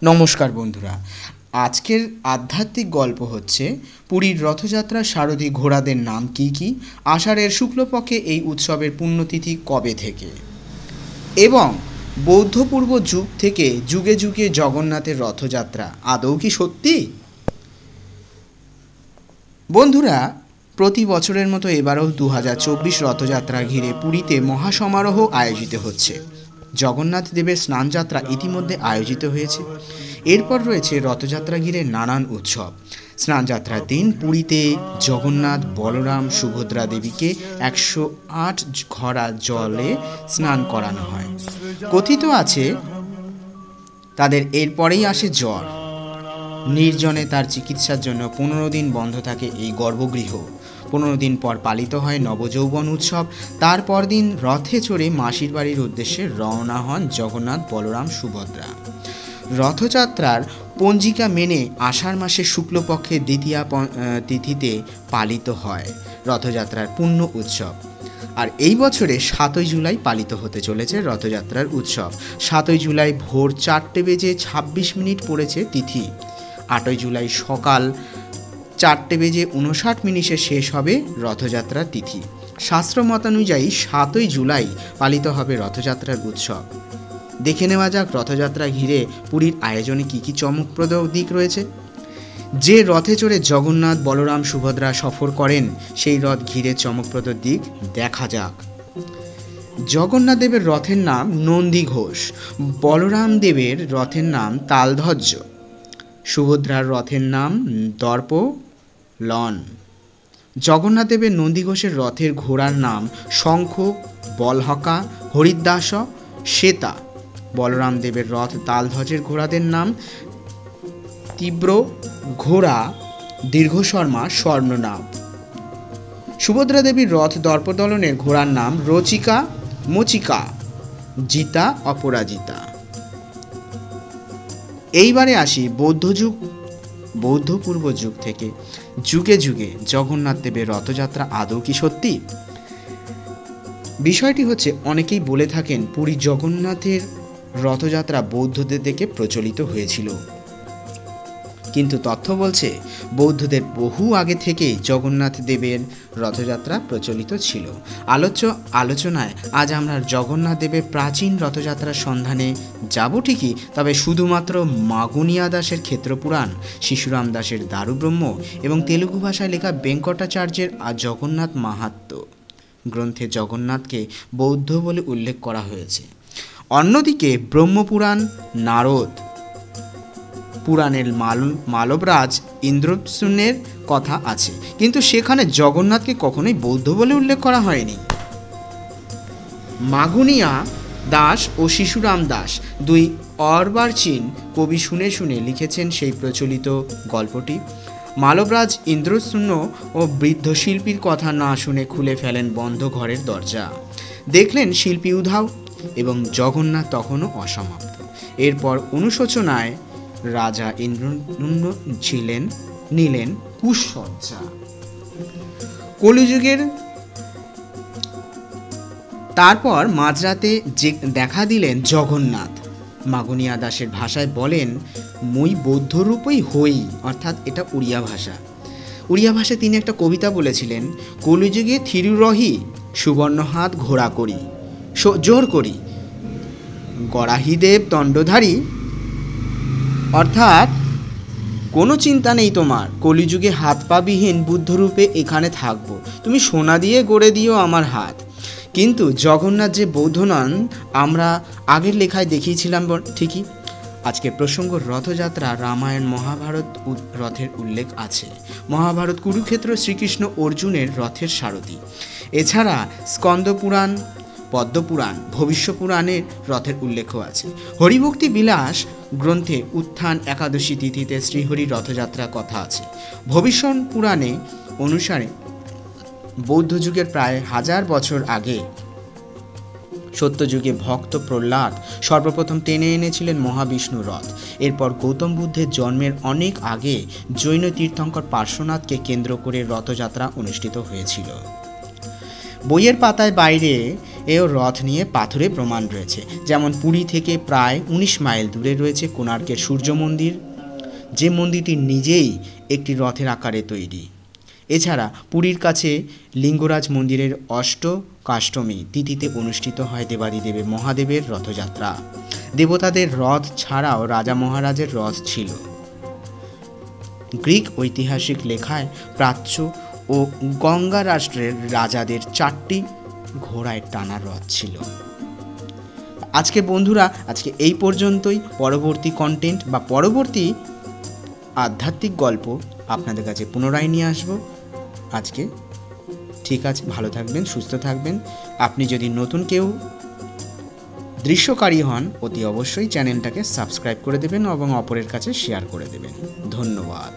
নমস্কার বন্ধুরা, আজকের আধ্যাত্মিক গল্প হচ্ছে পুরীর রথযাত্রা সারথি ঘোড়াদের নাম কি কি, আষাঢ়ের শুক্লপক্ষে এই উৎসবের পুণ্যতিথি কবে থেকে, এবং বৌদ্ধপূর্ব যুগ থেকে যুগে যুগে জগন্নাথের রথযাত্রা আদৌ কি সত্যি? বন্ধুরা, প্রতি বছরের মতো এবারও 2024 রথযাত্রা ঘিরে পুরীতে মহাসমারোহ আয়োজিত হচ্ছে। জগন্নাথ দেবের স্নানযাত্রা ইতিমধ্যে আয়োজিত হয়েছে। এরপর রয়েছে রথযাত্রা ঘিরে নানান উৎসব। স্নানযাত্রার দিন পুরীতে জগন্নাথ, বলরাম, সুভদ্রা দেবীকে 108 ঘড়া জলে স্নান করানো হয়। কথিত আছে তাদের এরপরেই আসে জ্বর। নির্জনে তার চিকিৎসার জন্য 15 দিন বন্ধ থাকে এই গর্ভগৃহ। 15 দিন পর পালিত হয় নবযৌবন উৎসব। তারপর দিন রথে চড়ে মাসির বাড়ির উদ্দেশ্যে রওনা হন জগন্নাথ, বলরাম, সুভদ্রা। রথযাত্রার পঞ্জিকা মেনে আষাঢ় মাসের শুক্লপক্ষের দ্বিতীয়া তিথিতে পালিত হয় রথযাত্রার পূর্ণ উৎসব। আর এই বছরে 7ই জুলাই পালিত হতে চলেছে রথযাত্রার উৎসব। 7ই জুলাই ভোর 4:26 পড়েছে তিথি। 8ই জুলাই সকাল 4:59 শেষ হবে রথযাত্রার তিথি। শাস্ত্র মতানুযায়ী 7ই জুলাই পালিত হবে রথযাত্রার উৎসব। দেখে নেওয়া যাক রথযাত্রা ঘিরে পুরীর আয়োজনে কী কী চমকপ্রদ দিক রয়েছে। যে রথে চড়ে জগন্নাথ, বলরাম, সুভদ্রা সফর করেন সেই রথ ঘিরে চমকপ্রদ দিক দেখা যাক। জগন্নাথ দেবের রথের নাম নন্দী ঘোষ, বলরাম দেবের রথের নাম তালধ্বজ, সুভদ্রার রথের নাম দর্প লন। জগন্নাথ দেবের নন্দীঘোষের রথের ঘোড়ার নাম শঙ্খ, বলহকা, হরিদাস, শ্বেতা। বলরাম দেবের রথ তালধ্বজের ঘোড়াদের নাম তীব্র, ঘোড়া, দীর্ঘশর্মা, স্বর্ণনাভ। সুভদ্রা দেবীর রথ দর্পদলনের ঘোড়ার নাম রচিকা, মচিকা, জিতা, অপরাজিতা। এইবারে আসি বৌদ্ধপূর্ব যুগ থেকে যুগে যুগে জগন্নাথ দেবের রথযাত্রা আদৌ কি সত্যি? বিষয়টি হচ্ছে, অনেকেই বলে থাকেন পুরী জগন্নাথের রথযাত্রা বৌদ্ধদের থেকে প্রচলিত হয়েছিল, কিন্তু তথ্য বলছে বৌদ্ধদের বহু আগে থেকেই জগন্নাথ দেবের রথযাত্রা প্রচলিত ছিল। আলোচনায় আজ আমরা জগন্নাথ দেবের প্রাচীন রথযাত্রার সন্ধানে যাব ঠিকই, তবে শুধুমাত্র মাগুনিয়া দাসের ক্ষেত্রপুরাণ, শিশুরাম দাসের দারুব্রহ্ম এবং তেলুগু ভাষায় লেখা বেঙ্কটাচার্যের জগন্নাথ মাহাত্ম্য গ্রন্থে জগন্নাথকে বৌদ্ধ বলে উল্লেখ করা হয়েছে। অন্যদিকে ব্রহ্মপুরাণ, নারদ পুরাণের মালবরাজ ইন্দ্রসেনের কথা আছে, কিন্তু সেখানে জগন্নাথকে কখনোই বৌদ্ধ বলে উল্লেখ করা হয়নি। মাগুনিয়া দাস ও শিশুরাম দাস দুই অর্বাচীন কবি শুনে শুনে লিখেছেন সেই প্রচলিত গল্পটি। মালবরাজ ইন্দ্রসেন ও বৃদ্ধ শিল্পীর কথা না শুনে খুলে ফেলেন বন্ধ ঘরের দরজা। দেখলেন শিল্পী উধাও এবং জগন্নাথ তখনও অসমাপ্ত। এরপর অনুশোচনায় রাজা ইন্দ্রনন্দ নিলেন কুশসজ্জা। কলিযুগের তারপর মাঝরাতে দেখা দিলেন জগন্নাথ। মাগুনিয়া দাসের ভাষায় বলেন, মই বৌদ্ধরূপই হই, অর্থাৎ এটা উড়িয়া ভাষা। উড়িয়া ভাষায় তিনি একটা কবিতা বলেছিলেন, কলিযুগে থিরুরহি সুবর্ণ হাত ঘোড়া করি, জোর করি গরাহিদেব দণ্ডধারী, অর্থাৎ কোনো চিন্তা নেই তোমার, কলিযুগে হাত পা বিহীন বুদ্ধরূপে এখানে থাকবো, তুমি সোনা দিয়ে গড়ে দিও আমার হাত। কিন্তু জগন্নাথ যে বৌদ্ধ নন আমরা আগের লেখায় দেখিয়েছিলাম ঠিকই। আজকে প্রসঙ্গ রথযাত্রা, রামায়ণ, মহাভারত রথের উল্লেখ আছে। মহাভারত কুরুক্ষেত্র শ্রীকৃষ্ণ অর্জুনের রথের সারথি। এছাড়া স্কন্দপুরাণ, পদ্মপুরাণ, ভবিষ্যপুরাণের রথের উল্লেখ আছে। হরিভক্তি বিলাস গ্রন্থে উত্থান একাদশী তিথিতে শ্রীহরির রথযাত্রার কথা আছে। ভবিষ্যৎ পুরাণে অনুসারে বৌদ্ধ যুগের প্রায় 1000 বছর আগে সত্যযুগে ভক্ত প্রহ্লাদ সর্বপ্রথম টেনে এনেছিলেন মহাবিষ্ণু রথ। এরপর গৌতম বুদ্ধের জন্মের অনেক আগে জৈন তীর্থঙ্কর পার্শ্বনাথকে কেন্দ্র করে রথযাত্রা অনুষ্ঠিত হয়েছিল। বইয়ের পাতায় বাইরে এও রথ নিয়ে পাথুরে প্রমাণ রয়েছে। যেমন পুরী থেকে প্রায় 19 মাইল দূরে রয়েছে কোণার্কের সূর্য মন্দির, যে মন্দিরটি নিজেই একটি রথের আকারে তৈরি। এছাড়া পুরীর কাছে লিঙ্গরাজ মন্দিরের অষ্টকাষ্টমী তিথিতে অনুষ্ঠিত হয় দেবাদিদেবের মহাদেবের রথযাত্রা। দেবতাদের রথ ছাড়াও রাজা মহারাজের রথ ছিল। গ্রিক ঐতিহাসিক লেখায় প্রাচ্য ও গঙ্গা রাষ্ট্রের রাজাদের 4টি ঘোড়ায় টানা রথ ছিল। আজকে বন্ধুরা, আজকে এই পর্যন্তই। পরবর্তী কন্টেন্ট বা পরবর্তী আধ্যাত্মিক গল্প আপনাদের কাছে পুনরায় নিয়ে আসব। আজকে ঠিক আছে, ভালো থাকবেন, সুস্থ থাকবেন। আপনি যদি নতুন কেউ দৃশ্যকারী হন, অতি অবশ্যই চ্যানেলটাকে সাবস্ক্রাইব করে দেবেন এবং অপরের কাছে শেয়ার করে দেবেন। ধন্যবাদ।